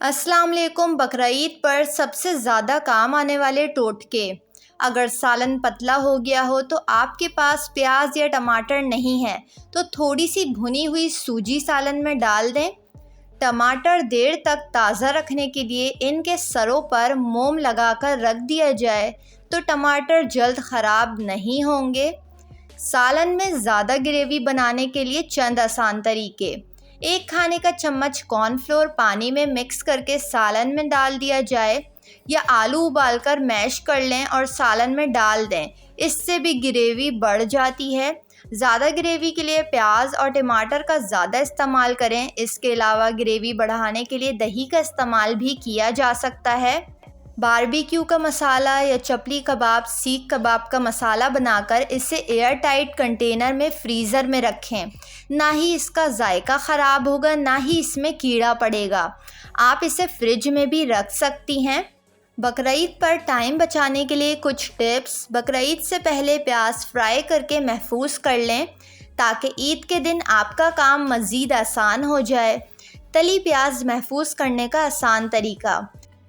अस्सलाम वालेकुम। बकरा ईद पर सबसे ज़्यादा काम आने वाले टोटके। अगर सालन पतला हो गया हो तो आपके पास प्याज या टमाटर नहीं है तो थोड़ी सी भुनी हुई सूजी सालन में डाल दें। टमाटर देर तक ताज़ा रखने के लिए इनके सरों पर मोम लगाकर रख दिया जाए तो टमाटर जल्द ख़राब नहीं होंगे। सालन में ज़्यादा ग्रेवी बनाने के लिए चंद आसान तरीके। 1 खाने का चम्मच कॉर्नफ्लोर पानी में मिक्स करके सालन में डाल दिया जाए या आलू उबालकर मैश कर लें और सालन में डाल दें, इससे भी ग्रेवी बढ़ जाती है। ज़्यादा ग्रेवी के लिए प्याज और टमाटर का ज़्यादा इस्तेमाल करें। इसके अलावा ग्रेवी बढ़ाने के लिए दही का इस्तेमाल भी किया जा सकता है। बारबेक्यू का मसाला या चपली कबाब, सीख कबाब का मसाला बनाकर इसे एयर टाइट कंटेनर में फ्रीज़र में रखें। ना ही इसका जायका ख़राब होगा, ना ही इसमें कीड़ा पड़ेगा। आप इसे फ्रिज में भी रख सकती हैं। बकरा ईद पर टाइम बचाने के लिए कुछ टिप्स। बकरा ईद से पहले प्याज फ्राई करके महफूज कर लें ताकि ईद के दिन आपका काम मज़ीद आसान हो जाए। तली प्याज महफूज करने का आसान तरीका।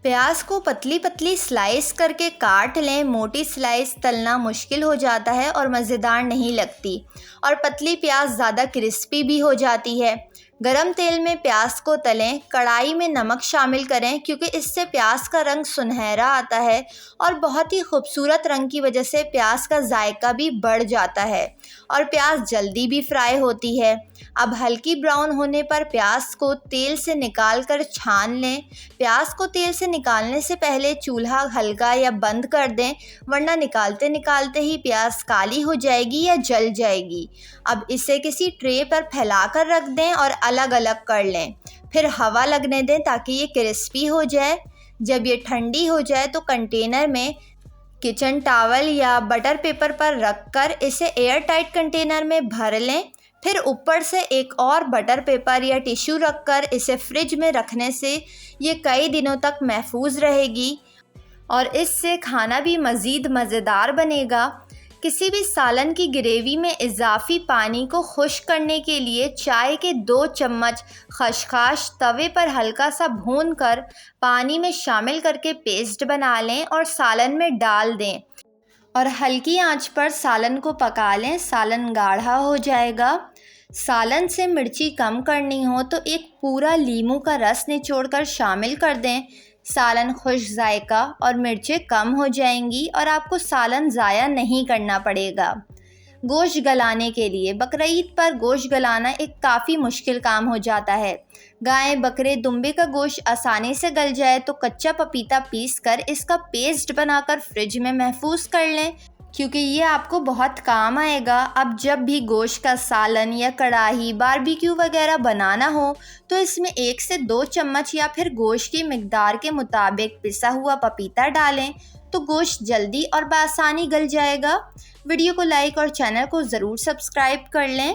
प्याज को पतली पतली स्लाइस करके काट लें। मोटी स्लाइस तलना मुश्किल हो जाता है और मज़ेदार नहीं लगती, और पतली प्याज ज़्यादा क्रिस्पी भी हो जाती है। गरम तेल में प्याज को तलें। कढ़ाई में नमक शामिल करें क्योंकि इससे प्याज का रंग सुनहरा आता है और बहुत ही खूबसूरत रंग की वजह से प्याज का जायका भी बढ़ जाता है और प्याज जल्दी भी फ्राई होती है। अब हल्की ब्राउन होने पर प्याज को तेल से निकाल कर छान लें। प्याज को तेल से निकालने से पहले चूल्हा हल्का या बंद कर दें, वरना निकालते निकालते ही प्याज काली हो जाएगी या जल जाएगी। अब इसे किसी ट्रे पर फैला कर रख दें और अलग अलग कर लें। फिर हवा लगने दें ताकि ये क्रिस्पी हो जाए। जब ये ठंडी हो जाए तो कंटेनर में किचन टॉवल या बटर पेपर पर रखकर इसे एयर टाइट कंटेनर में भर लें। फिर ऊपर से एक और बटर पेपर या टिश्यू रखकर इसे फ्रिज में रखने से ये कई दिनों तक महफूज रहेगी और इससे खाना भी मज़ीद मज़ेदार बनेगा। किसी भी सालन की ग्रेवी में इजाफी पानी को खुश्क करने के लिए चाय के 2 चम्मच खसखस तवे पर हल्का सा भूनकर पानी में शामिल करके पेस्ट बना लें और सालन में डाल दें और हल्की आंच पर सालन को पका लें। सालन गाढ़ा हो जाएगा। सालन से मिर्ची कम करनी हो तो एक पूरा लीमू का रस निचोड़कर शामिल कर दें। सालन खुश जायका और मिर्चें कम हो जाएंगी और आपको सालन ज़ाया नहीं करना पड़ेगा। गोश्त गलाने के लिए बकरा ईद पर गोश्त गलाना एक काफ़ी मुश्किल काम हो जाता है। गाय, बकरे, दुम्बे का गोश्त आसानी से गल जाए तो कच्चा पपीता पीस कर इसका पेस्ट बनाकर फ्रिज में महफूज कर लें क्योंकि ये आपको बहुत काम आएगा। अब जब भी गोश्त का सालन या कढ़ाई, बारबेक्यू वगैरह बनाना हो तो इसमें 1 से 2 चम्मच या फिर गोश्त की मिकदार के मुताबिक पिसा हुआ पपीता डालें तो गोश्त जल्दी और बआसानी गल जाएगा। वीडियो को लाइक और चैनल को ज़रूर सब्सक्राइब कर लें।